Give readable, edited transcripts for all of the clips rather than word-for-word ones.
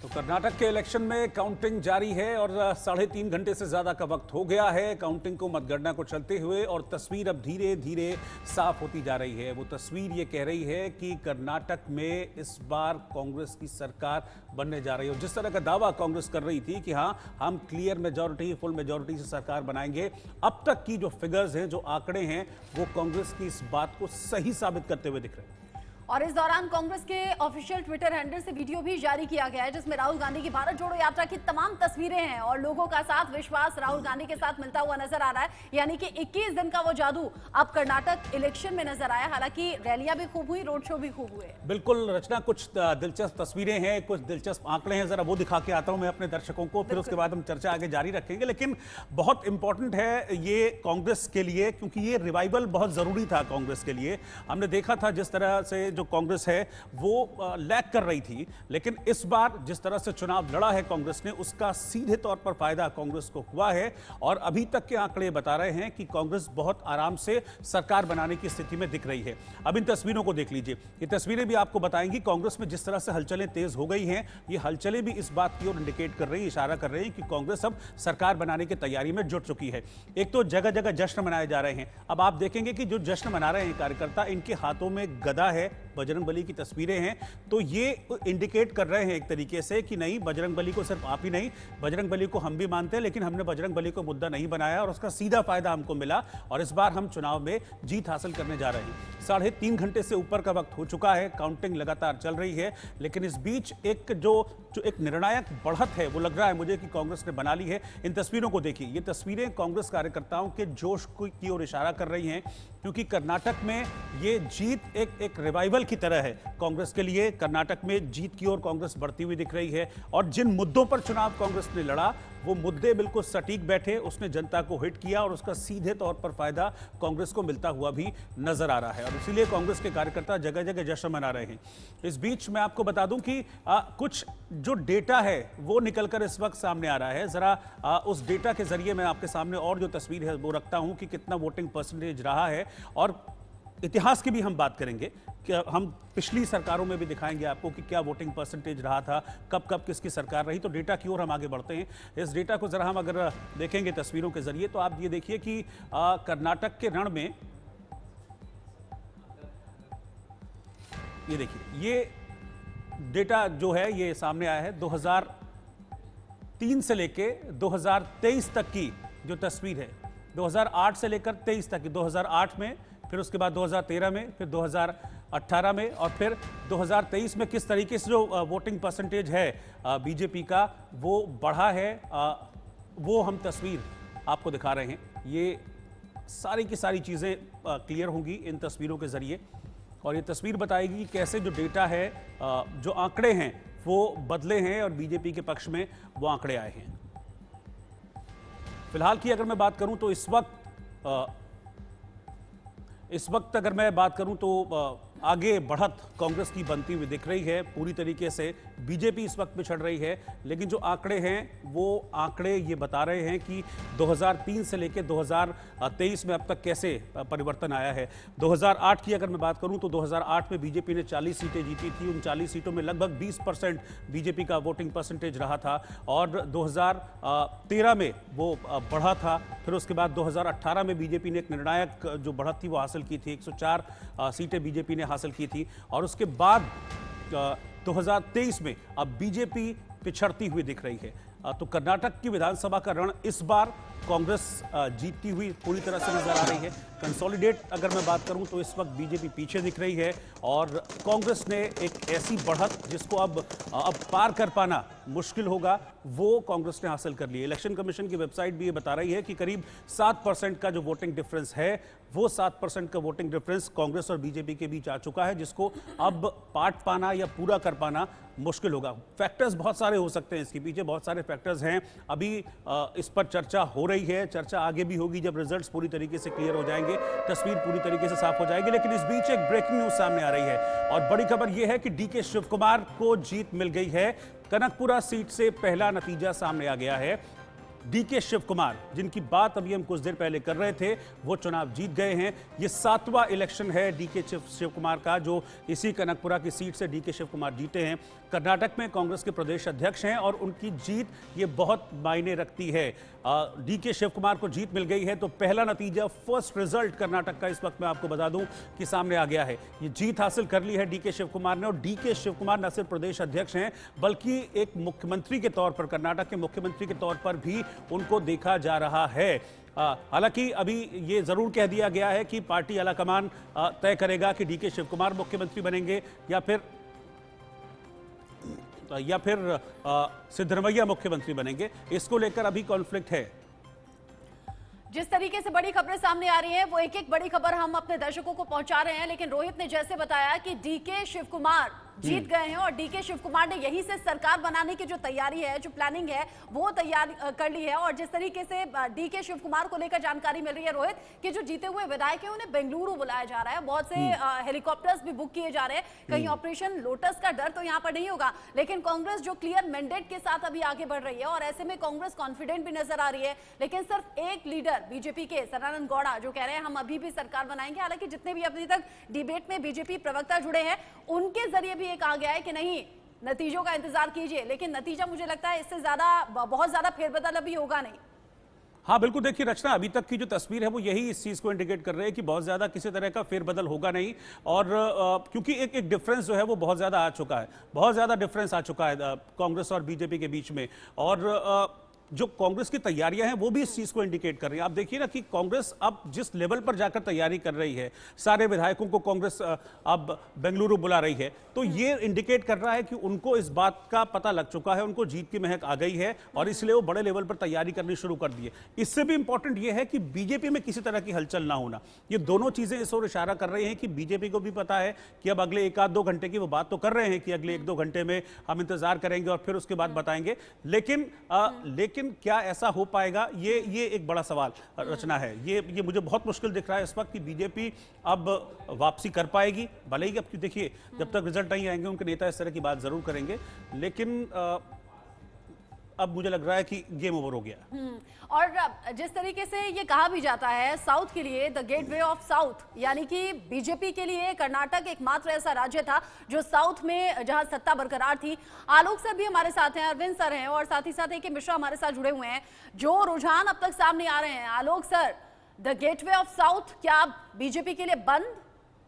तो कर्नाटक के इलेक्शन में काउंटिंग जारी है और 3.5 घंटे से ज्यादा का वक्त हो गया है काउंटिंग को, मतगणना को चलते हुए, और तस्वीर अब धीरे धीरे साफ होती जा रही है। वो तस्वीर ये कह रही है कि कर्नाटक में इस बार कांग्रेस की सरकार बनने जा रही है। और जिस तरह का दावा कांग्रेस कर रही थी कि हाँ हम क्लियर मेजॉरिटी, फुल मेजॉरिटी से सरकार बनाएंगे, अब तक की जो फिगर्स हैं, जो आंकड़े हैं, वो कांग्रेस की इस बात को सही साबित करते हुए दिख रहे हैं। और इस दौरान कांग्रेस के ऑफिशियल ट्विटर हैंडल से वीडियो भी जारी किया गया है जिसमें राहुल गांधी की भारत जोड़ो यात्रा की तमाम तस्वीरें हैं और लोगों का साथ विश्वास राहुल गांधी के साथ मिलता हुआ नजर आ रहा है। यानी कि 21 दिन का वो जादू अब कर्नाटक इलेक्शन में नजर आया। हालांकि रैलियां भी खूब हुई, रोड शो भी खूब हुए। बिल्कुल रचना, कुछ दिलचस्प तस्वीरें हैं, कुछ दिलचस्प आंकड़े हैं, जरा वो दिखा के आता हूं मैं अपने दर्शकों को, फिर उसके बाद हम चर्चा आगे जारी रखेंगे। लेकिन बहुत इंपॉर्टेंट है ये कांग्रेस के लिए, क्योंकि ये रिवाइवल बहुत जरूरी था कांग्रेस के लिए। हमने देखा था जिस तरह से जो कांग्रेस है वो लैग कर रही थी, लेकिन इस बार जिस तरह से चुनाव लड़ा है कांग्रेस ने, उसका सीधे तौर पर फायदा कांग्रेस को हुआ है। और अभी तक के आंकड़े बता रहे हैं कि कांग्रेस बहुत आराम से सरकार बनाने की स्थिति में दिख रही है। अब इन तस्वीरों को देख लीजिए, ये तस्वीरें भी आपको बताएंगी कांग्रेस में जिस तरह से हलचलें तेज हो गई हैं, ये हलचलें भी इस बात की ओर इंडिकेट कर रही है, इशारा कर रही है कि कांग्रेस अब सरकार बनाने की तैयारी में जुट चुकी है। एक तो जगह जगह जश्न मनाए जा रहे हैं। अब आप देखेंगे कि जो जश्न मना रहे हैं कार्यकर्ता, इनके हाथों में गदा है, बजरंगबली की तस्वीरें हैं, तो ये इंडिकेट कर रहे हैं एक तरीके से कि नहीं, बजरंगबली को सिर्फ आप ही नहीं, बजरंगबली को हम भी मानते हैं, लेकिन हमने बजरंगबली को मुद्दा नहीं बनाया और उसका सीधा फायदा हमको मिला और इस बार हम चुनाव में जीत हासिल करने जा रहे हैं। 3.5 घंटे से ऊपर का वक्त हो चुका है, काउंटिंग लगातार चल रही है, लेकिन इस बीच एक जो एक निर्णायक बढ़त है वो लग रहा है मुझे कि कांग्रेस ने बना ली है। इन तस्वीरों को देखिए, ये तस्वीरें कांग्रेस कार्यकर्ताओं के जोश की ओर इशारा कर रही हैं, क्योंकि कर्नाटक में ये जीत एक रिवाइवल की तरह है कांग्रेस के लिए। कर्नाटक में जीत की ओर कांग्रेस बढ़ती हुई दिख रही है और जिन मुद्दों पर चुनाव कांग्रेस ने लड़ा वो मुद्दे बिल्कुल सटीक बैठे, उसने जनता को हिट किया और उसका सीधे तौर पर फायदा कांग्रेस को मिलता हुआ भी नजर आ रहा है और इसीलिए कांग्रेस के कार्यकर्ता जगह जगह जश्न मना रहे हैं। इस बीच मैं आपको बता दूं कि कुछ जो डेटा है वो निकलकर इस वक्त सामने आ रहा है। जरा उस डेटा के जरिए मैं आपके सामने और जो तस्वीर है वो रखता हूं कि कितना वोटिंग परसेंटेज रहा है, और इतिहास की भी हम बात करेंगे कि हम पिछली सरकारों में भी दिखाएंगे आपको कि क्या वोटिंग परसेंटेज रहा था, कब कब किसकी सरकार रही। तो डेटा की ओर हम आगे बढ़ते हैं। इस डेटा को जरा हम अगर देखेंगे तस्वीरों के जरिए, तो आप ये देखिए कि कर्नाटक के रण में, ये देखिए, ये डेटा जो है ये सामने आया है 2003 से लेके 2023 तक की जो तस्वीर है, 2008 से लेकर 23 तक की, 2008 में, फिर उसके बाद 2013 में, फिर 2018 में और फिर 2023 में किस तरीके से जो वोटिंग परसेंटेज है बीजेपी का वो बढ़ा है, वो हम तस्वीर आपको दिखा रहे हैं। ये सारी की सारी चीज़ें क्लियर होंगी इन तस्वीरों के जरिए और ये तस्वीर बताएगी कि कैसे जो डेटा है, जो आंकड़े हैं वो बदले हैं और बीजेपी के पक्ष में वो आंकड़े आए हैं। फिलहाल की अगर मैं बात करूं तो इस वक्त अगर मैं बात करूं तो आगे बढ़त कांग्रेस की बनती हुई दिख रही है। पूरी तरीके से बीजेपी इस वक्त पिछड़ रही है, लेकिन जो आंकड़े हैं वो आंकड़े ये बता रहे हैं कि 2003 से लेकर 2023 में अब तक कैसे परिवर्तन आया है। 2008 की अगर मैं बात करूं तो 2008 में बीजेपी ने 40 सीटें जीती थी। उन 40 सीटों में लगभग 20% बीजेपी का वोटिंग परसेंटेज रहा था और 2013 में वो बढ़ा था। फिर उसके बाद 2018 में बीजेपी ने एक निर्णायक जो बढ़त थी वो हासिल की थी, 104 सीटें बीजेपी ने हासिल की थी और उसके बाद 2023 में अब बीजेपी पिछड़ती हुई दिख रही है। तो कर्नाटक की विधानसभा का रण इस बार कांग्रेस जीतती हुई पूरी तरह से नजर आ रही है। कंसोलिडेट अगर मैं बात करूं तो इस वक्त बीजेपी पीछे दिख रही है और कांग्रेस ने एक ऐसी बढ़त जिसको अब पार कर पाना मुश्किल होगा, वो कांग्रेस ने हासिल कर ली। इलेक्शन कमीशन की वेबसाइट भी ये बता रही है कि करीब 7% का जो वोटिंग डिफरेंस है वो 7% का वोटिंग डिफरेंस कांग्रेस और बीजेपी के बीच आ चुका है, जिसको अब पाट पाना या पूरा कर पाना मुश्किल होगा। फैक्टर्स बहुत सारे हो सकते हैं, इसके पीछे बहुत सारे फैक्टर्स हैं। अभी इस पर चर्चा हो रही है, चर्चा आगे भी होगी जब रिजल्ट्स पूरी तरीके से क्लियर हो जाएंगे, तस्वीर पूरी तरीके से साफ हो जाएगी। लेकिन इस बीच एक ब्रेकिंग न्यूज सामने आ रही है और बड़ी खबर यह है कि डीके शिवकुमार को जीत मिल गई है। कनकपुरा सीट से पहला नतीजा सामने आ गया है। डीके शिव कुमार, जिनकी बात अभी हम कुछ देर पहले कर रहे थे, वो चुनाव जीत गए हैं। ये 7वां इलेक्शन है डीके शिव कुमार का, जो इसी कनकपुरा की सीट से डीके शिव कुमार जीते हैं। कर्नाटक में कांग्रेस के प्रदेश अध्यक्ष हैं और उनकी जीत ये बहुत मायने रखती है। डीके शिव कुमार को जीत मिल गई है, तो पहला नतीजा, फर्स्ट रिजल्ट कर्नाटक का इस वक्त मैं आपको बता दूं कि सामने आ गया है। ये जीत हासिल कर ली है डीके शिव कुमार ने, और डीके शिव कुमार न सिर्फ प्रदेश अध्यक्ष हैं बल्कि एक मुख्यमंत्री के तौर पर, कर्नाटक के मुख्यमंत्री के तौर पर भी उनको देखा जा रहा है। हालांकि अभी ये जरूर कह दिया गया है कि पार्टी आलाकमान तय करेगा कि डीके शिव कुमार मुख्यमंत्री बनेंगे या फिर सिद्धरमैया मुख्यमंत्री बनेंगे। इसको लेकर अभी कॉन्फ्लिक्ट है। जिस तरीके से बड़ी खबरें सामने आ रही हैं, वो एक एक बड़ी खबर हम अपने दर्शकों को पहुंचा रहे हैं, लेकिन रोहित ने जैसे बताया कि डीके शिव कुमार जीत गए हैं और डीके शिव कुमार ने यहीं से सरकार बनाने की जो तैयारी है, जो प्लानिंग है, वो तैयार कर ली है। और जिस तरीके से डीके शिव कुमार को लेकर जानकारी मिल रही है रोहित, कि जो जीते हुए विधायक हैं उन्हें बेंगलुरु बुलाया जा रहा है, बहुत से हेलीकॉप्टर्स भी बुक किए जा रहे हैं। कहीं ऑपरेशन लोटस का डर तो यहाँ पर नहीं होगा, लेकिन कांग्रेस जो क्लियर मैंडेट के साथ अभी आगे बढ़ रही है और ऐसे में कांग्रेस कॉन्फिडेंट भी नजर आ रही है। लेकिन सिर्फ एक लीडर बीजेपी के सदानंद गौड़ा जो कह रहे हैं हम अभी भी सरकार बनाएंगे। हालांकि जितने भी अभी तक डिबेट में बीजेपी प्रवक्ता जुड़े हैं, उनके जरिए भी एक आ गया है कि नहीं, नतीजों का इंतजार कीजिए। लेकिन नतीजा मुझे लगता है इससे ज्यादा, बहुत ज्यादा फेरबदल अभी होगा नहीं। हाँ बिल्कुल, देखिए रचना, अभी तक की जो तस्वीर है वो यही इस चीज को इंडिकेट कर रहे हैं कि बहुत ज्यादा किसी तरह का फेरबदल होगा नहीं। और क्योंकि एक डिफरेंस जो है वो बहुत ज्यादा आ चुका है, बहुत ज्यादा डिफरेंस आ चुका है कांग्रेस और बीजेपी के बीच में। और जो कांग्रेस की तैयारियां हैं वो भी इस चीज को इंडिकेट कर रही हैं। आप देखिए ना कि कांग्रेस अब जिस लेवल पर जाकर तैयारी कर रही है, सारे विधायकों को कांग्रेस अब बेंगलुरु बुला रही है, तो ये इंडिकेट कर रहा है कि उनको इस बात का पता लग चुका है, उनको जीत की महक आ गई है और इसलिए वो बड़े लेवल पर तैयारी करनी शुरू कर दी है। इससे भी इंपॉर्टेंट ये है कि बीजेपी में किसी तरह की हलचल ना होना। ये दोनों चीजें इस ओर इशारा कर रही हैं कि बीजेपी को भी पता है कि अब अगले 1-2 घंटे की वो बात तो कर रहे हैं कि अगले 1-2 घंटे में हम इंतजार करेंगे और फिर उसके बाद बताएंगे, लेकिन क्या ऐसा हो पाएगा, ये एक बड़ा सवाल रचना है। ये मुझे बहुत मुश्किल दिख रहा है इस वक्त कि बीजेपी अब वापसी कर पाएगी। भले ही अब देखिए, जब तक रिजल्ट नहीं आएंगे उनके नेता इस तरह की बात जरूर करेंगे, लेकिन अब मुझे लग रहा है कि गेम ओवर हो गया। और जिस तरीके से ये कहा भी जाता है, साउथ के लिए द गेटवे ऑफ साउथ, यानी कि बीजेपी के लिए कर्नाटक एकमात्र ऐसा राज्य था जो साउथ में जहां सत्ता बरकरार थी। आलोक सर भी हमारे साथ हैं, अरविंद सर हैं और साथ ही साथ एक मिश्रा हमारे साथ जुड़े हुए हैं। जो रुझान अब तक सामने आ रहे हैं, Alok sir, the gateway of south क्या बीजेपी के लिए बंद,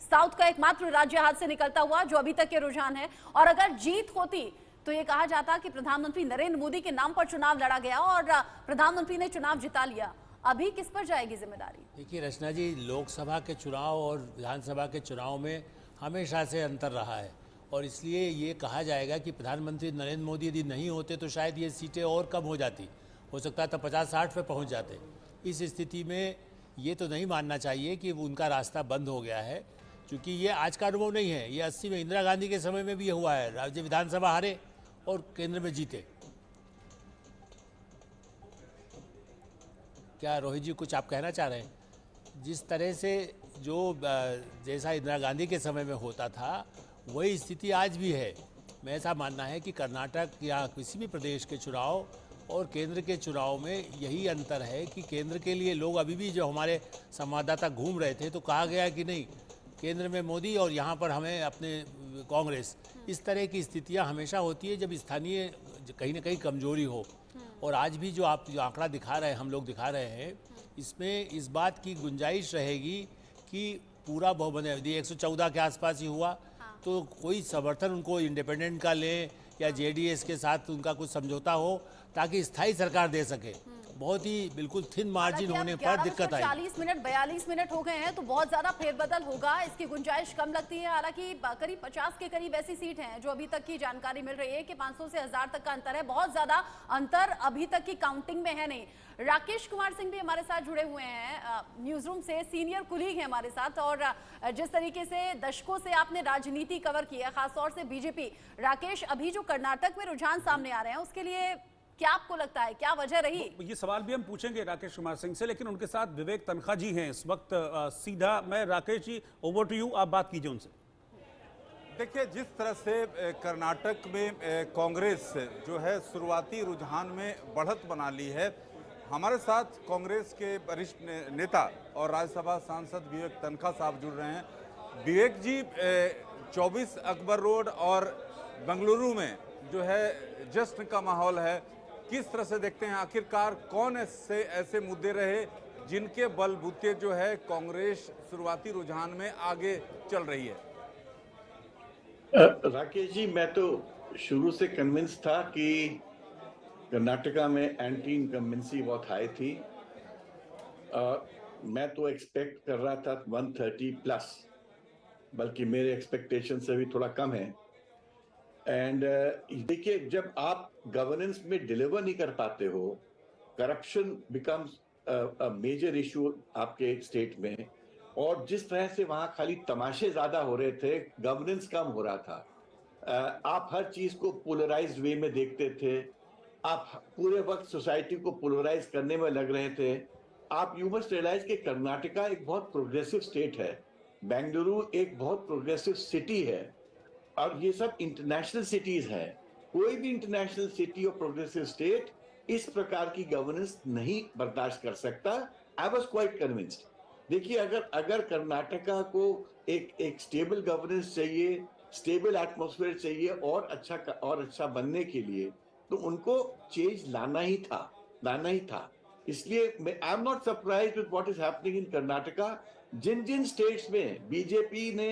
साउथ का एकमात्र राज्य हाथ से निकलता हुआ, जो अभी तक के रुझान है? और अगर जीत होती तो ये कहा जाता कि प्रधानमंत्री नरेंद्र मोदी के नाम पर चुनाव लड़ा गया और प्रधानमंत्री ने चुनाव जिता लिया। अभी किस पर जाएगी जिम्मेदारी? देखिए रचना जी, लोकसभा के चुनाव और विधानसभा के चुनाव में हमेशा से अंतर रहा है और इसलिए ये कहा जाएगा कि प्रधानमंत्री नरेंद्र मोदी यदि नहीं होते तो शायद ये सीटें और कम हो जाती, हो सकता था 50-60 पे पहुँच जाते। इस स्थिति में ये तो नहीं मानना चाहिए कि उनका रास्ता बंद हो गया है, क्योंकि ये आज का अनुभव नहीं है। ये 80 में इंदिरा गांधी के समय में भी हुआ है, राज्य विधानसभा हारे और केंद्र में जीते। क्या रोहित जी कुछ आप कहना चाह रहे हैं? जिस तरह से जैसा इंदिरा गांधी के समय में होता था वही स्थिति आज भी है। मैं ऐसा मानना है कि कर्नाटक या किसी भी प्रदेश के चुनाव और केंद्र के चुनाव में यही अंतर है कि केंद्र के लिए लोग अभी भी, जो हमारे संवाददाता घूम रहे थे तो कहा गया कि नहीं, केंद्र में मोदी और यहाँ पर हमें अपने कांग्रेस। इस तरह की स्थितियाँ हमेशा होती है जब स्थानीय कहीं ना कहीं कमजोरी हो। और आज भी जो आंकड़ा दिखा रहे हैं, हम लोग दिखा रहे हैं, इसमें इस बात की गुंजाइश रहेगी कि पूरा बहुमत, यदि 114 के आसपास ही हुआ तो कोई समर्थन उनको इंडिपेंडेंट का लें या जेडीएस के साथ उनका कुछ समझौता हो ताकि स्थायी सरकार दे सके। बहुत ही बिल्कुल थिन मार्जिन होने पर दिक्कत आई। 40 मिनट 42 मिनट हो गए हैं तो बहुत ज्यादा फेरबदल होगा, इसकी गुंजाइश कम लगती है। हालांकि करीब 50 के करीब ऐसी सीट हैं जो अभी तक की जानकारी मिल रही है कि 500 से 1000 तक का अंतर है। बहुत ज्यादा अंतर अभी तक की काउंटिंग में है नहीं। राकेश कुमार सिंह भी हमारे साथ जुड़े हुए हैं न्यूज रूम से, सीनियर कुलीग है हमारे साथ। और जिस तरीके से दशकों से आपने राजनीति कवर की है, खासतौर से बीजेपी, राकेश, अभी जो कर्नाटक में रुझान सामने आ रहे हैं उसके लिए क्या आपको लगता है, क्या वजह रही? ये सवाल भी हम पूछेंगे राकेश कुमार सिंह से, लेकिन उनके साथ विवेक तनखा जी हैं इस वक्त। सीधा मैं, Rakesh ji over to you, आप बात कीजिए उनसे। देखिए, जिस तरह से कर्नाटक में कांग्रेस जो है शुरुआती रुझान में बढ़त बना ली है, हमारे साथ कांग्रेस के वरिष्ठ नेता और राज्यसभा सांसद विवेक तन्खा साहब जुड़ रहे हैं। विवेक जी, 24 अकबर रोड और बेंगलुरु में जो है जश्न का माहौल है, किस तरह से देखते हैं? आखिरकार कौन ऐसे मुद्दे रहे जिनके बलबूते जो है कांग्रेस शुरुआती रुझान में आगे चल रही है? राकेश जी, मैं तो शुरू से कन्विंस था कि कर्नाटका में एंटी इनकम्बेंसी बहुत हाई थी। मैं तो एक्सपेक्ट कर रहा था 130 प्लस, बल्कि मेरे एक्सपेक्टेशन से भी थोड़ा कम है। एंड देखिए, जब आप गवर्नेंस में डिलीवर नहीं कर पाते हो, corruption becomes a major issue आपके स्टेट में। और जिस तरह से वहां खाली तमाशे ज्यादा हो रहे थे, गवर्नेंस कम हो रहा था। आप हर चीज को पोलराइज्ड वे में देखते थे, आप पूरे वक्त सोसाइटी को पोलराइज करने में लग रहे थे। आप यू मस्ट रियलाइज कि कर्नाटका एक बहुत प्रोग्रेसिव स्टेट है, बेंगलुरु एक बहुत प्रोग्रेसिव सिटी है, और ये सब इंटरनेशनल सिटीज हैं। कोई भी इंटरनेशनल सिटी और प्रोग्रेसिव स्टेट इस प्रकार की गवर्नेंस नहीं बर्दाश्त कर सकता। I was quite convinced. देखिए, अगर कर्नाटका को एक स्टेबल गवर्नेंस चाहिए, स्टेबल एटमॉस्फेयर चाहिए और अच्छा बनने के लिए, तो उनको चेंज लाना ही था। इसलिए I am not surprised with what is happening in Karnataka. जिन स्टेट्स में बीजेपी ने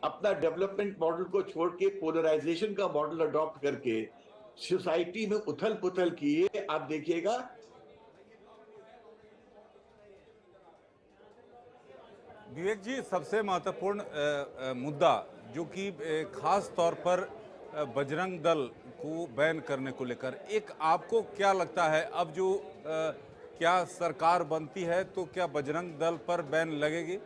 अपना डेवलपमेंट मॉडल को छोड़ के पोलराइजेशन का मॉडल अडॉप्ट करके सोसाइटी में उथल पुथल किए, आप देखिएगा। विवेक जी, सबसे महत्वपूर्ण मुद्दा जो कि खास तौर पर बजरंग दल को बैन करने को लेकर, एक आपको क्या लगता है, अब जो क्या सरकार बनती है तो क्या बजरंग दल पर बैन लगेगी?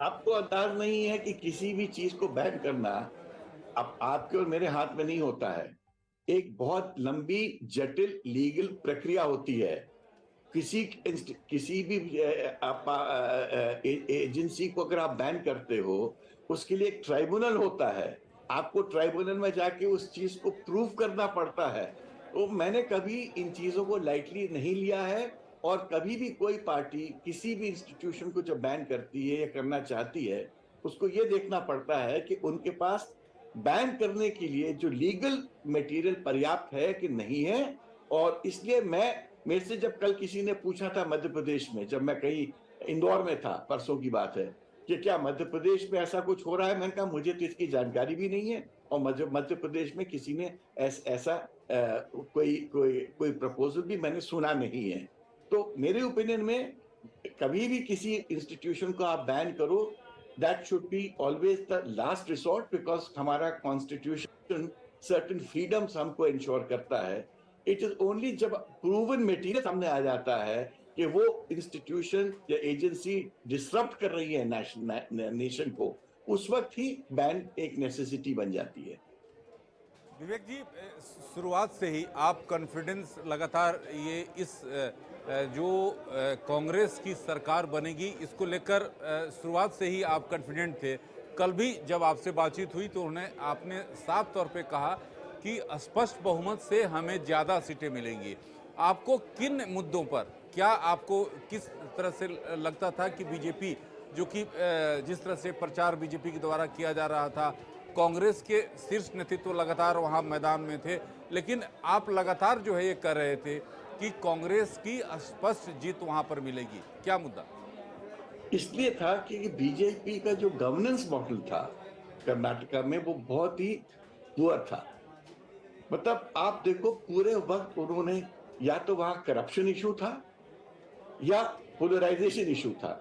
आपको अंदाज नहीं है कि किसी भी चीज को बैन करना अब आपके और मेरे हाथ में नहीं होता है। एक बहुत लंबी जटिल लीगल प्रक्रिया होती है। किसी भी एजेंसी को अगर आप बैन करते हो, उसके लिए एक ट्राइब्यूनल होता है। आपको ट्राइब्यूनल में जाके उस चीज को प्रूव करना पड़ता है। तो मैंने कभी इन चीजों को लाइटली नहीं लिया है, और कभी भी कोई पार्टी किसी भी इंस्टीट्यूशन को जब बैन करती है या करना चाहती है, उसको ये देखना पड़ता है कि उनके पास बैन करने के लिए जो लीगल मटेरियल पर्याप्त है कि नहीं है। और इसलिए मेरे से जब कल किसी ने पूछा था मध्य प्रदेश में, जब मैं कहीं इंदौर में था, परसों की बात है, कि क्या मध्य प्रदेश में ऐसा कुछ हो रहा है, मैंने कहा मुझे तो इसकी जानकारी भी नहीं है, और मध्य प्रदेश में किसी ने ऐसा कोई प्रपोजल भी मैंने सुना नहीं है। तो मेरे ओपिनियन में कभी भी किसी इंस्टीट्यूशन को आप बैन करो, that should be always the last resort, because हमारा कॉन्स्टिट्यूशन सर्टेन फ्रीडम्स हमको इंश्योर करता है। इट इज ओनली जब प्रूवन मटेरियल सामने आ जाता है कि वो इंस्टीट्यूशन या एजेंसी डिसरप्ट कर रही है नेशन को, उस वक्त ही बैन एक नेसेसिटी बन जाती है। विवेक जी, शुरुआत से ही आप कॉन्फिडेंस लगातार ये इस जो कांग्रेस की सरकार बनेगी इसको लेकर शुरुआत से ही आप कॉन्फिडेंट थे। कल भी जब आपसे बातचीत हुई तो आपने साफ तौर पे कहा कि स्पष्ट बहुमत से हमें ज़्यादा सीटें मिलेंगी। आपको किन मुद्दों पर, क्या आपको किस तरह से लगता था कि बीजेपी, जो कि जिस तरह से प्रचार बीजेपी के द्वारा किया जा रहा था, कांग्रेस के शीर्ष नेतृत्व लगातार वहां मैदान में थे, लेकिन आप लगातार जो है ये कर रहे थे कि कांग्रेस की स्पष्ट जीत वहां पर मिलेगी, क्या मुद्दा? इसलिए था कि बीजेपी का जो गवर्नेंस मॉडल था कर्नाटका में, वो बहुत ही पुअर था। मतलब आप देखो, पूरे वक्त उन्होंने या तो वहां करप्शन इशू था या पोलराइजेशन इशू था।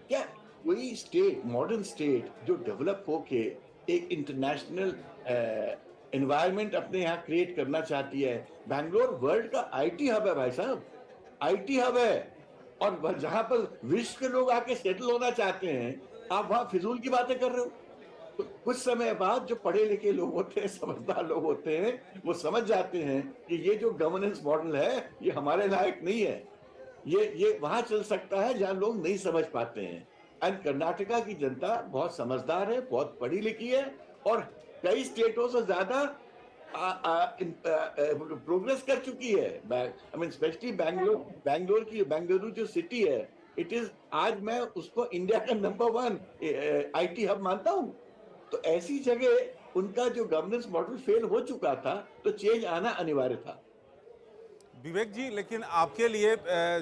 क्या कोई स्टेट, मॉडर्न स्टेट जो डेवलप होके एक इंटरनेशनल एनवायरनमेंट अपने यहाँ क्रिएट करना चाहती है? बैंगलोर वर्ल्ड का आईटी हब है भाई साहब, आईटी हब है। और जहां पर विश्व के लोग आके सेटल होना चाहते हैं, आप वहां फिजूल की बातें कर रहे हो। तो कुछ समय बाद जो पढ़े लिखे लोग होते हैं, समझदार लोग होते हैं, वो समझ जाते हैं कि ये जो गवर्नेंस मॉडल है ये हमारे लायक नहीं है। ये वहां चल सकता है जहां लोग नहीं समझ पाते हैं। एंड कर्नाटका की जनता बहुत समझदार है, बहुत पढ़ी लिखी है, और कई स्टेटों से ज्यादा प्रोग्रेस कर चुकी है। आई मीन स्पेशली बेंगलुरु जो सिटी है, इट इज, आज मैं उसको इंडिया का नंबर 1 आईटी हब मानता हूं। तो ऐसी जगह उनका जो गवर्नेंस मॉडल फेल हो चुका था, तो चेंज आना अनिवार्य था। विवेक जी, लेकिन आपके लिए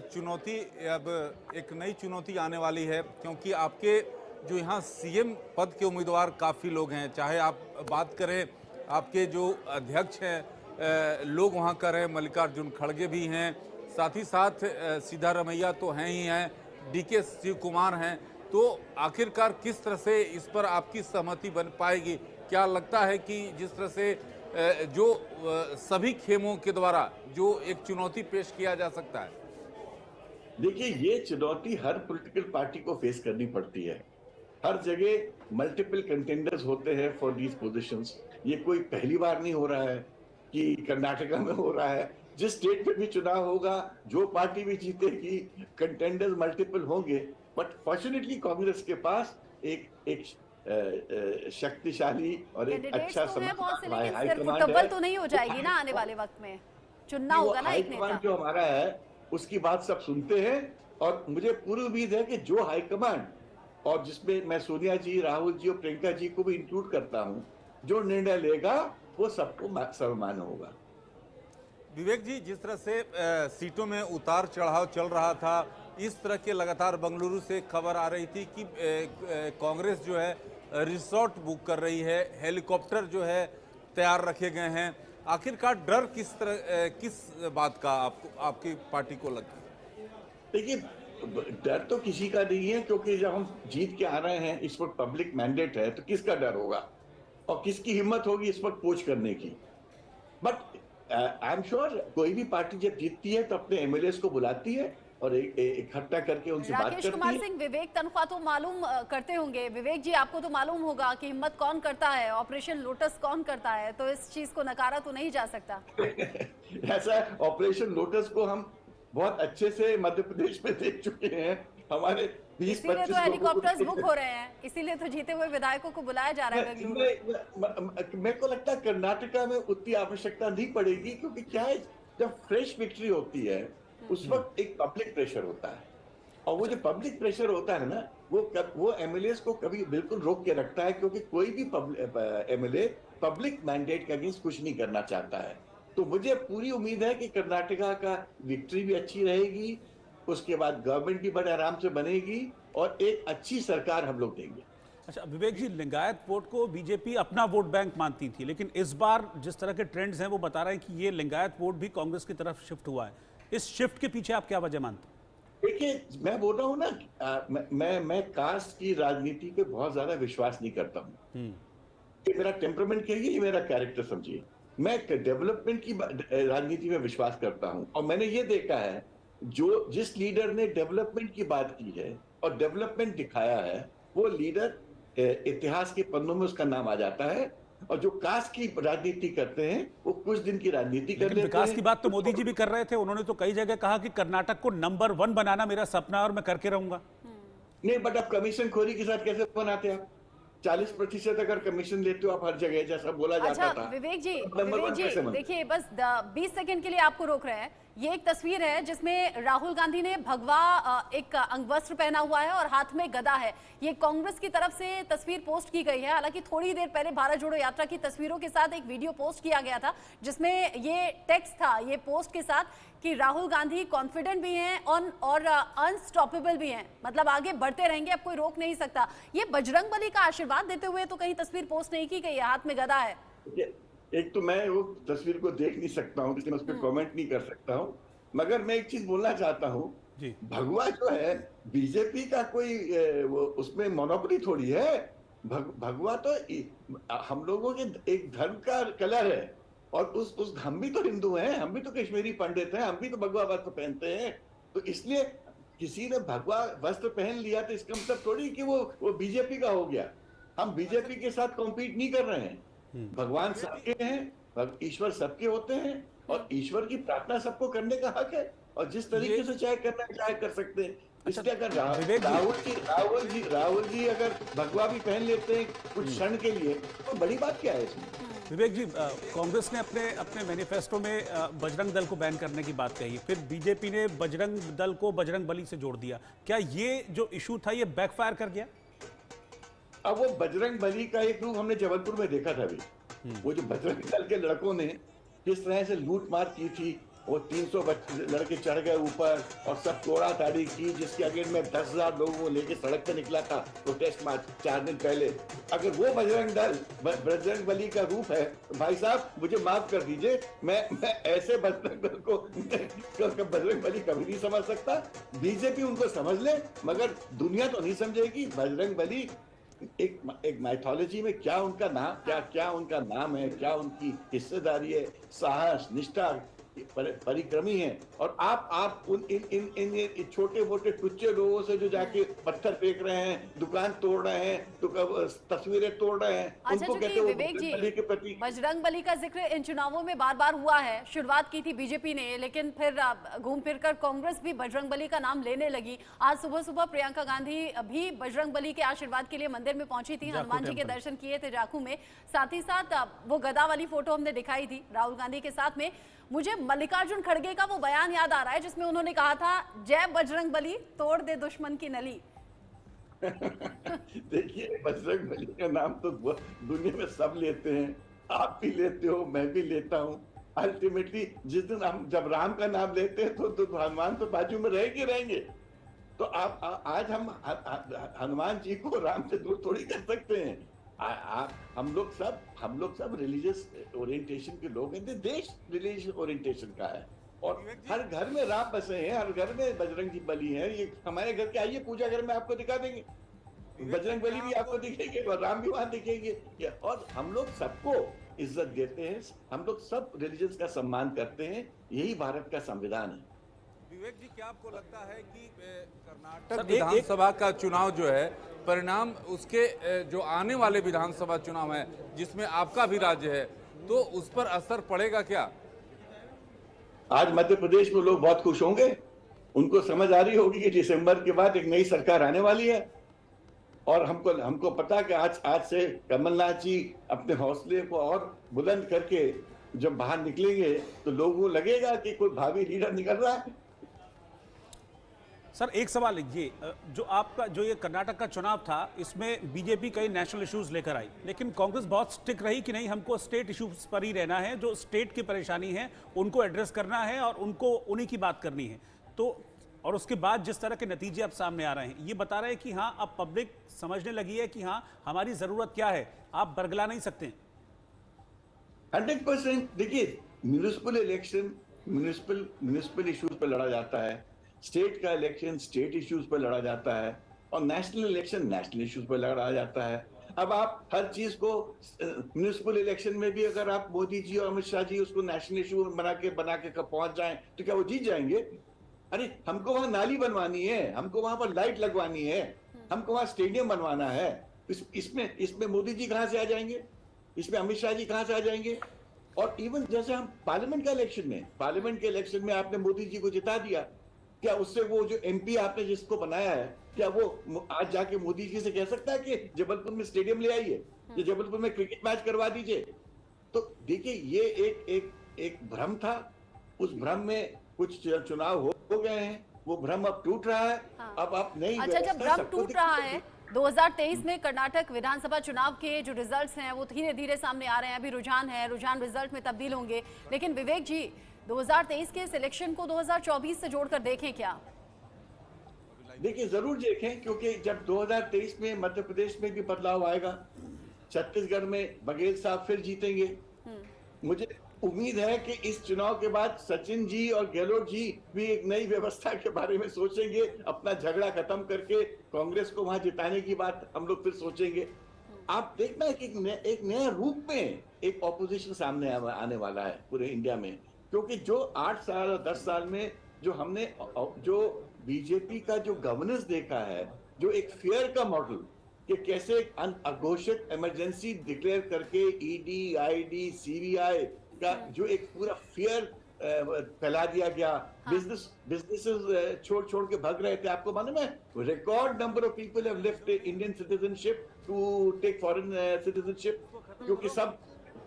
चुनौती, अब एक नई चुनौती आने वाली है, क्योंकि आपके जो यहाँ सीएम पद के उम्मीदवार काफ़ी लोग हैं। चाहे आप बात करें आपके जो अध्यक्ष हैं, लोग वहाँ कर रहे हैं, मल्लिकार्जुन खड़गे भी हैं, साथ ही साथ सिद्धारमैया तो हैं ही हैं, डीके शिव कुमार हैं। तो आखिरकार किस तरह से इस पर आपकी सहमति बन पाएगी? क्या लगता है कि जिस तरह से जो सभी खेमों के द्वारा जो एक चुनौती पेश किया जा सकता है? देखिए, ये चुनौती हर पॉलिटिकल पार्टी को फेस करनी पड़ती है। हर जगह मल्टीपल कंटेंडर्स होते हैं फॉर दीज पोजीशंस। ये कोई पहली बार नहीं हो रहा है कि कर्नाटका में हो रहा है। जिस स्टेट में भी चुनाव होगा, जो पार्टी भी जीतेगी, कंटेंडर्स मल्टीपल होंगे। बट फॉर्चुनेटली कांग्रेस के पास एक शक्तिशाली और एक अच्छा हाईकमांड तो नहीं हो जाएगी ना आने वाले वक्त में, चुनना होगा ना एक नेता। जो हमारा है उसकी बात सब सुनते हैं, और मुझे पूरी उम्मीद है कि जो हाईकमांड, और जिसमें मैं सोनिया जी, राहुल जी और प्रियंका जी को भी इंक्लूड करता हूं, जो निर्णय लेगा वो सबको सर्वमान्य होगा। विवेक जी, जिस तरह से सीटों में उतार चढ़ाव चल रहा था, इस तरह के लगातार बेंगलुरु से खबर आ रही थी कि कांग्रेस जो है रिसोर्ट बुक कर रही है, हेलीकॉप्टर जो है तैयार रखे गए हैं। आखिरकार डर किस बात का आपकी पार्टी को लगता है? देखिए, डर तो किसी का नहीं है, क्योंकि जब हम जीत के आ रहे हैं, इस वक्त पब्लिक मैंडेट है, तो किसका डर होगा और किसकी हिम्मत होगी इस वक्त पोच करने की। बट आई एम श्योर कोई भी पार्टी जब जीतती है तो अपने एमएलएस को बुलाती है और इकट्ठा करके उनसे बात करती है। राकेश कुमार सिंह, विवेक तनख्वाह तो मालूम करते होंगे। विवेक जी, आपको तो मालूम होगा कि हिम्मत कौन करता है, ऑपरेशन लोटस कौन करता है, तो इस चीज को नकारा तो नहीं जा सकता। ऐसा ऑपरेशन लोटस को हम बहुत अच्छे से मध्य प्रदेश में देख चुके हैं। हमारे 20-25 इसीलिए तो हेलीकॉप्टर्स बुक हो रहे हैं, इसीलिए तो जीते हुए विधायकों को बुलाया जा रहा है बेंगलुरु। मेरे को लगता है कर्नाटका में उतनी आवश्यकता नहीं पड़ेगी, क्योंकि क्या है, जब फ्रेश विक्ट्री होती है उस वक्त एक पब्लिक प्रेशर होता है, और वो जो पब्लिक प्रेशर होता है ना, वो एमएलए को कभी बिल्कुल रोक के रखता है, क्योंकि कोई भी एमएलए पब्लिक मैंडेट के अगेंस्ट कुछ नहीं करना चाहता है। तो मुझे पूरी उम्मीद है कि कर्नाटका का विक्ट्री भी अच्छी रहेगी, उसके बाद गवर्नमेंट भी बड़े आराम से बनेगी और एक अच्छी सरकार हम लोग देंगे। अच्छा विवेक जी, लिंगायत वोट को बीजेपी अपना वोट बैंक मानती थी, लेकिन इस बार जिस तरह के ट्रेंड्स हैं वो बता रहे हैं कि ये लिंगायत वोट भी कांग्रेस की तरफ शिफ्ट हुआ है। इस शिफ्ट के पीछे आप क्या वजह मानते हैं? देखिए, मैं बोल रहा हूँ ना, मैं कास्ट की राजनीति पे बहुत ज्यादा विश्वास नहीं करता हूँ। ये मेरा टेम्परामेंट कहिए, ये मेरा कैरेक्टर समझिए। मैं डेवलपमेंट की राजनीति में विश्वास करता हूँ, और मैंने ये देखा है जिस लीडर ने डेवलपमेंट की बात की है और डेवलपमेंट दिखाया है, वो लीडर इतिहास के पन्नों में उसका नाम आ जाता है। और जो कास्ट की राजनीति करते हैं वो कुछ दिन की राजनीति कर लेते हैं। विकास की बात तो मोदी जी भी कर रहे थे, उन्होंने तो कई जगह कहा कि कर्नाटक को नंबर 1 बनाना मेरा सपना और मैं करके रहूंगा। नहीं, बट आप कमीशन खोरी के साथ कैसे बनाते हैं? 40% अगर कमीशन लेते हो आप हर जगह, जैसा बोला जाता था। विवेक जी देखिए, बस 20 सेकंड के लिए आपको रोक रहे हैं। ये एक तस्वीर है जिसमें राहुल गांधी ने भगवा एक अंगवस्त्र पहना हुआ है और हाथ में गदा है। ये कांग्रेस की तरफ से तस्वीर पोस्ट की गई है। हालांकि थोड़ी देर पहले भारत जोड़ो यात्रा की तस्वीरों के साथ एक वीडियो पोस्ट किया गया था, जिसमें ये टेक्स्ट था, ये पोस्ट के साथ, कि राहुल गांधी कॉन्फिडेंट भी हैं और अनस्टॉपेबल भी हैं, मतलब आगे बढ़ते रहेंगे, अब कोई रोक नहीं सकता। ये बजरंगबली का आशीर्वाद देते हुए तो कहीं तस्वीर पोस्ट नहीं की गई है, हाथ में गदा है। एक तो मैं वो तस्वीर को देख नहीं सकता हूँ, इसलिए मैं उस पर कमेंट नहीं कर सकता हूँ, मगर मैं एक चीज बोलना चाहता हूँ, भगवा जो है बीजेपी का कोई उसमें मोनोपोली थोड़ी है। भगवा तो हम लोगों के एक धर्म का कलर है, और उस हम भी तो हिंदू हैं, हम भी तो कश्मीरी पंडित हैं, हम भी तो भगवा वस्त्र पहनते हैं। तो इसलिए किसी ने भगवा वस्त्र पहन लिया तो इसका मतलब थोड़ी कि वो बीजेपी का हो गया। हम बीजेपी के साथ कॉम्पीट नहीं कर रहे हैं। भगवान सबके हैं, ईश्वर सबके होते हैं, और ईश्वर की प्रार्थना सबको करने का हक है, और जिस तरीके से चाहे करना चाहे कर सकते हैं। इसलिए अगर राहुल जी अगर भगवा भी पहन लेते हैं कुछ क्षण के लिए, तो बड़ी बात क्या है इसमें? विवेक जी, कांग्रेस ने अपने अपने मैनिफेस्टो में बजरंग दल को बैन करने की बात कही, फिर बीजेपी ने बजरंग दल को बजरंग बली से जोड़ दिया। क्या ये जो इशू था ये बैकफायर कर गया? अब वो बजरंग बली का एक रूप हमने जबलपुर में देखा था अभी। वो जो बजरंग दल के लड़कों ने किस तरह से लूट मार की थी, वो 300 लड़के चढ़ गए ऊपर और सब तोड़ा ताड़ी की, जिसके अगेंस्ट में 10,000 लोगों को लेके सड़क पे निकला था प्रोटेस्ट मार्च 4 दिन पहले। अगर वो बजरंग दल बजरंग बली का रूप है तो भाई साहब मुझे माफ कर दीजिए, मैं ऐसे बजरंग दल को बजरंग बली कभी नहीं समझ सकता। बीजेपी उनको समझ ले, मगर दुनिया तो नहीं समझेगी। बजरंग बली एक माइथोलॉजी में क्या उनका नाम है, क्या उनकी हिस्सेदारी है, साहस, निष्ठा, परिक्रमी है। और आप उन इन छोटे मोटे टुच्चे लोगों से जो जाके पत्थर फेंक रहे हैं, दुकान तोड़ रहे हैं, तो तस्वीरें तोड़ रहे हैं, उनको कहते हैं विवेक जी, बजरंग बली का जिक्र इन चुनावों में बार बार हुआ है। शुरुआत की थी बीजेपी ने, लेकिन फिर घूम फिर कर कांग्रेस भी बजरंग बली का नाम लेने लगी। आज सुबह सुबह प्रियंका गांधी भी बजरंग बली के आशीर्वाद के लिए मंदिर में पहुंची थी, हनुमान जी के दर्शन किए थे जाखू में। साथ ही साथ वो गदा वाली फोटो हमने दिखाई थी राहुल गांधी के साथ में। मुझे मल्लिकार्जुन खड़गे का वो बयान याद आ रहा है जिसमें उन्होंने कहा था, जय बजरंग बली, तोड़ दे दुश्मन की नली। देखिए, बजरंग बली का नाम तो दुनिया में सब लेते हैं, आप भी लेते हो, मैं भी लेता हूँ। अल्टीमेटली जिस दिन हम जब राम का नाम लेते हैं तो हनुमान तो बाजू में रहेंगे। तो आप आज हम हनुमान जी को राम से दूर थोड़ी कर सकते हैं। हम लोग सब रिलीजियस ओरिएंटेशन के लोग हैं। देश रिलीजियस ओरिएंटेशन का है और हर घर में राम बसे हैं, हर घर में बजरंग जी बली हैं। ये हमारे घर के आइए पूजा घर में आपको दिखा देंगे, बजरंग बली भी आपको दिखेंगे और राम भी वहां दिखेंगे। और हम लोग सबको इज्जत देते हैं, हम लोग सब रिलीजन का सम्मान करते हैं। यही भारत का संविधान है। विवेक जी, क्या आपको लगता है कि कर्नाटक विधानसभा का चुनाव जो है, परिणाम उसके जो आने वाले विधानसभा चुनाव है जिसमें आपका भी राज्य है, तो उस पर असर पड़ेगा क्या? आज मध्य प्रदेश में लोग बहुत खुश होंगे, उनको समझ आ रही होगी कि दिसंबर के बाद एक नई सरकार आने वाली है। और हमको पता कि आज से कमलनाथ जी अपने हौसले को और बुलंद करके जब बाहर निकलेंगे तो लोगों को लगेगा कि कोई भावी लीडर निकल रहा है। सर, एक सवाल ये जो ये कर्नाटक का चुनाव था, इसमें बीजेपी कई नेशनल इश्यूज लेकर आई, लेकिन कांग्रेस बहुत स्टिक रही कि नहीं, हमको स्टेट इश्यूज पर ही रहना है, जो स्टेट की परेशानी है उनको एड्रेस करना है और उनको उन्हीं की बात करनी है। तो और उसके बाद जिस तरह के नतीजे अब सामने आ रहे हैं, ये बता रहे हैं कि हाँ, अब पब्लिक समझने लगी है कि हाँ, हमारी जरूरत क्या है, आप बरगला नहीं सकते। 100%। देखिए, म्यूनिसिपल इलेक्शन म्यूनिसिपल इश्यूज पर लड़ा जाता है, स्टेट का इलेक्शन स्टेट इश्यूज पर लड़ा जाता है और नेशनल इलेक्शन नेशनल इश्यूज पर लड़ा जाता है। अब आप हर चीज को म्यूनिसिपल इलेक्शन में भी अगर आप मोदी जी और अमित शाह जी उसको नेशनल इशू बना के पहुंच जाएं तो क्या वो जीत जाएंगे? अरे हमको वहां नाली बनवानी है, हमको वहां पर लाइट लगवानी है, हमको वहां स्टेडियम बनवाना है। इसमें मोदी जी कहां से आ जाएंगे? इसमें अमित शाह जी कहां से आ जाएंगे? और इवन जैसे हम पार्लियामेंट के इलेक्शन में आपने मोदी जी को जिता दिया, क्या उससे वो जो एमपी आपने जिसको बनाया है, क्या वो आज जाके मोदी जी से कह सकता है कि जबलपुर में स्टेडियम ले आइए या जबलपुर में क्रिकेट मैच करवा दीजिए? तो देखिए, ये एक भ्रम था। उस भ्रम में कुछ चुनाव हो गए हैं, वो भ्रम अब टूट रहा है। हाँ। अब आप नहीं, अच्छा, जब भ्रम टूट रहा है, 2023 में कर्नाटक विधानसभा चुनाव के जो रिजल्ट्स हैं वो धीरे धीरे सामने आ रहे हैं। अभी रुझान रिजल्ट में तब्दील होंगे, लेकिन विवेक जी, 2023 के सिलेक्शन को 2024 से जोड़कर देखें क्या? देखिए, जरूर देखें, क्योंकि जब 2023 में मध्य प्रदेश में भी बदलाव आएगा, छत्तीसगढ़ में बघेल साहब फिर जीतेंगे। मुझे उम्मीद है कि इस चुनाव के बाद सचिन जी और गहलोत जी भी एक नई व्यवस्था के बारे में सोचेंगे, अपना झगड़ा खत्म करके कांग्रेस को वहां जिताने की बात हम लोग फिर सोचेंगे। आप देखना है कि एक नया रूप में एक ऑपोजिशन सामने आने वाला है पूरे इंडिया में, क्योंकि जो 8 साल और 10 साल में जो बीजेपी का जो गवर्नेंस देखा है, जो एक फेयर का मॉडल कि कैसे अघोषित इमरजेंसी डिक्लेयर करके ईडी, आईडी, सीबीआई का जो एक पूरा फेयर फैला दिया गया, बिजनेसेस छोड़ के भाग रहे थे। आपको मालूम है, record number of people have left Indian citizenship to take foreign citizenship, क्योंकि सब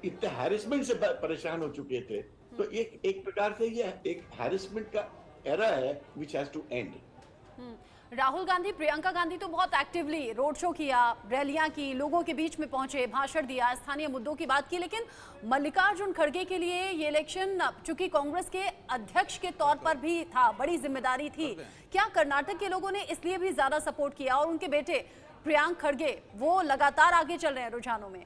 इतने हैरेसमेंट से परेशान हो चुके थे। तो एक प्रकार से ये एक हैरेसमेंट का एरा है which has to end. Rahul Gandhi, Priyanka Gandhi तो बहुत एक्टिवली रोड शो किया, रैलियां की, लोगों के बीच में पहुंचे, भाषण दिया, स्थानीय मुद्दों की बात की, लेकिन मल्लिकार्जुन खड़गे के लिए ये इलेक्शन चूंकि कांग्रेस के अध्यक्ष के तौर पर भी था, बड़ी जिम्मेदारी थी। क्या कर्नाटक के लोगों ने इसलिए भी ज्यादा सपोर्ट किया और उनके बेटे प्रियांक खड़गे वो लगातार आगे चल रहे हैं रुझानों में?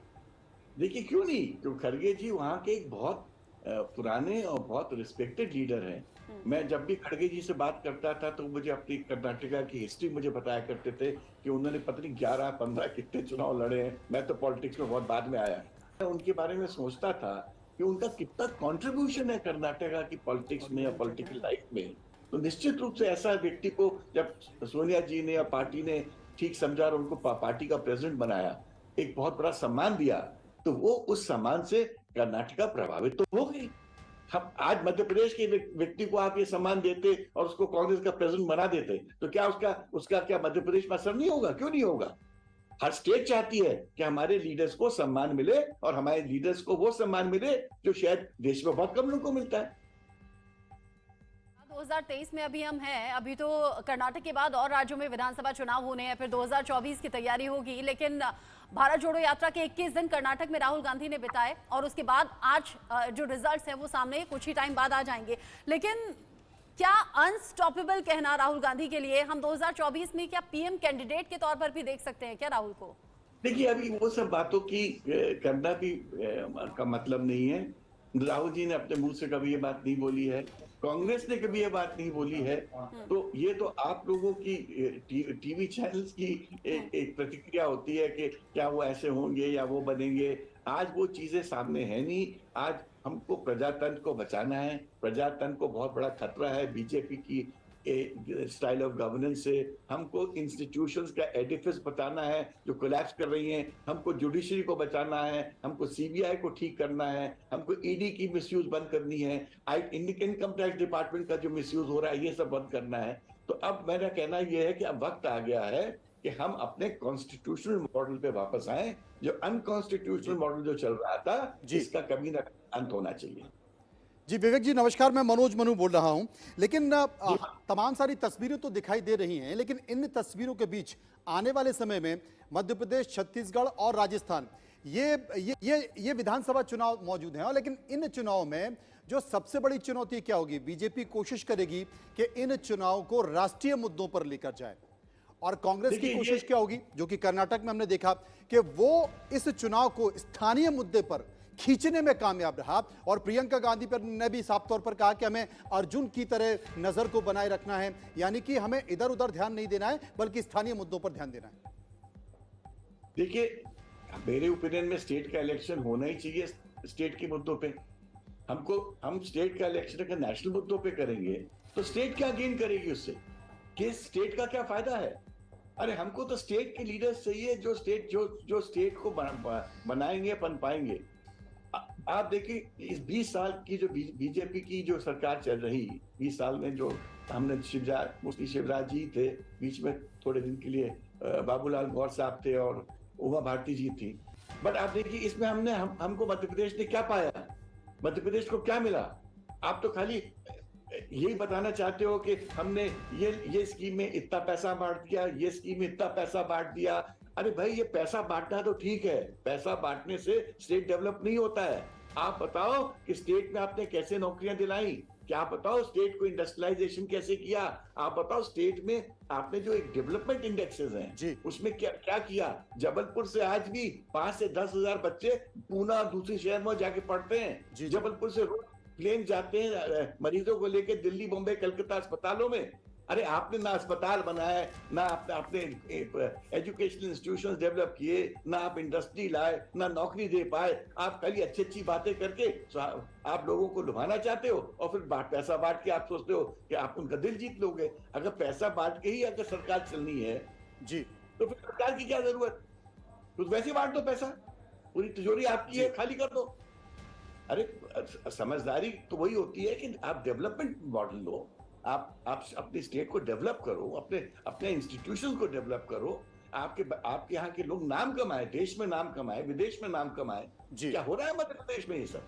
देखिए क्यों नहीं, तो खड़गे जी वहाँ के एक बहुत पुराने और बहुत रिस्पेक्टेड लीडर हैं। मैं जब भी खड़गे जी से बात करता था तो मुझे अपनी कर्नाटका की हिस्ट्री मुझे बताया करते थे कि उन्होंने पता नहीं 11-15 कितने चुनाव लड़े हैं। मैं तो पॉलिटिक्स में बहुत बाद में आया। मैं उनके बारे में सोचता था कि उनका कितना कंट्रीब्यूशन है कर्नाटका की पॉलिटिक्स में या पॉलिटिकल लाइफ में। तो निश्चित रूप से ऐसा व्यक्ति को जब सोनिया जी ने या पार्टी ने ठीक समझा और उनको पार्टी का प्रेसिडेंट बनाया, एक बहुत बड़ा सम्मान दिया, तो वो उस सम्मान से कर्नाटका प्रभावित तो हो गई। हम आज मध्य प्रदेश के व्यक्ति को आप ये सम्मान देते और उसको कांग्रेस का प्रेसिडेंट बना देते तो क्या उसका क्या मध्य प्रदेश में असर नहीं होगा? क्यों नहीं होगा? हर स्टेट चाहती है कि हमारे लीडर्स को सम्मान मिले और हमारे लीडर्स को वो सम्मान मिले जो शायद देश में बहुत कम लोगों को मिलता है। 2023 में अभी हम हैं, अभी तो कर्नाटक के बाद और राज्यों में विधानसभा चुनाव होने हैं, फिर 2024 की तैयारी होगी, लेकिन भारत जोड़ो यात्रा के 21 दिन कर्नाटक में राहुल गांधी ने बिताए और उसके बाद आज जो रिजल्ट्स हैं वो सामने कुछ ही टाइम बाद आ जाएंगे। लेकिन क्या अनस्टॉपेबल कहना राहुल गांधी के लिए, हम 2024 में क्या पीएम कैंडिडेट के तौर पर भी देख सकते हैं क्या राहुल को? देखिए अभी वो सब बातों की करना भी का मतलब नहीं है। राहुल जी ने अपने मुंह से कभी ये बात नहीं बोली है, कांग्रेस ने कभी ये बात नहीं बोली है। तो ये तो आप लोगों की टीवी चैनल्स की एक प्रतिक्रिया होती है कि क्या वो ऐसे होंगे या वो बनेंगे। आज वो चीजें सामने है नहीं। आज हमको प्रजातंत्र को बचाना है। प्रजातंत्र को बहुत बड़ा खतरा है बीजेपी की स्टाइल ऑफ गवर्नेंस से। हमको इंस्टीट्यूशंस का एडिफिस बताना है जो कोलैप्स कर रही हैं। हमको जुडिशरी को बचाना है, हमको सीबीआई को ठीक करना है, हमको ईडी की मिसयूज बंद करनी है, इंडियन इनकम टैक्स डिपार्टमेंट का जो मिसयूज हो रहा है ये सब बंद करना है। तो अब मेरा कहना यह है कि अब वक्त आ गया है कि हम अपने कॉन्स्टिट्यूशनल मॉडल पे वापस आए। जो अनकॉन्स्टिट्यूशनल मॉडल जो चल रहा था इसका कभी ना अंत होना चाहिए। जी विवेक जी नमस्कार, मैं मनोज मनु बोल रहा हूं। लेकिन तमाम सारी तस्वीरें तो दिखाई दे रही हैं, लेकिन इन तस्वीरों के बीच आने वाले समय में मध्य प्रदेश, छत्तीसगढ़ और राजस्थान ये विधानसभा चुनाव मौजूद हैं। लेकिन इन चुनाव में जो सबसे बड़ी चुनौती क्या होगी? बीजेपी कोशिश करेगी कि इन चुनाव को राष्ट्रीय मुद्दों पर लेकर जाए, और कांग्रेस की कोशिश क्या होगी, जो कि कर्नाटक में हमने देखा कि वो इस चुनाव को स्थानीय मुद्दे पर खींचने में कामयाब रहा। और प्रियंका गांधी पर ने भी साफ तौर पर कहा कि हमें अर्जुन की तरह नजर को बनाए रखना है, यानी कि हमें इधर उधर ध्यान नहीं देना है बल्कि स्थानीय मुद्दों पर ध्यान देना है। देखिए मेरे ओपिनियन में स्टेट का इलेक्शन होना ही चाहिए। स्टेट के मुद्दों पे हम स्टेट का इलेक्शन अगर नेशनल मुद्दों पे करेंगे तो स्टेट क्या गेन करेगी उससे? कि स्टेट का क्या फायदा है? अरे हमको तो स्टेट के लीडर्स चाहिए जो स्टेट को बनाएंगे, बन पाएंगे। आप देखिए इस 20 साल की जो बीजेपी की जो सरकार चल रही, 20 साल में जो हमने मुफ्ती शिवराज जी थे, बीच में थोड़े दिन के लिए बाबूलाल गौर साहब थे और उमा भारती जी थी। बट आप देखिए इसमें हमको मध्य प्रदेश ने क्या पाया? मध्य प्रदेश को क्या मिला? आप तो खाली यही बताना चाहते हो कि हमने ये स्कीम में इतना पैसा बांट दिया, ये स्कीम में इतना पैसा बांट दिया। अरे भाई ये पैसा बांटना तो ठीक है, पैसा बांटने से स्टेट डेवलप नहीं होता है। आप बताओ कि स्टेट में आपने कैसे नौकरियां दिलाई? क्या आप बताओ स्टेट को इंडस्ट्रियलाइजेशन कैसे किया? आप बताओ स्टेट में आपने जो एक डेवलपमेंट इंडेक्सेस हैं उसमें क्या किया? जबलपुर से आज भी 5 से 10 हजार बच्चे पूना दूसरे शहर में जाके पढ़ते हैं। जबलपुर से रोज प्लेन जाते हैं मरीजों को लेके दिल्ली, मुंबई, कलकत्ता अस्पतालों में। अरे आपने ना अस्पताल बनाए, ना आपने एजुकेशनल इंस्टीट्यूशंस डेवलप किए, ना आप इंडस्ट्री लाए, ना नौकरी दे पाए। आप खाली अच्छी बातें करके आप लोगों को लुभाना चाहते हो और फिर पैसा बांट के आप सोचते हो कि आप उनका दिल जीत लोगे। अगर पैसा बांट के ही अगर सरकार चलनी है जी तो फिर सरकार की क्या जरूरत? तो वैसे बांट दो पैसा, पूरी तिजोरी आपकी है, खाली कर दो। अरे समझदारी तो वही होती है कि आप डेवलपमेंट मॉडल लो, आप अपने स्टेट को डेवलप करो, अपने इंस्टीट्यूशन को डेवलप करो। आपके यहाँ के लोग नाम कमाए, देश में नाम कमाए, विदेश में नाम कमाए। जी। क्या हो रहा है मध्य प्रदेश में ये सब?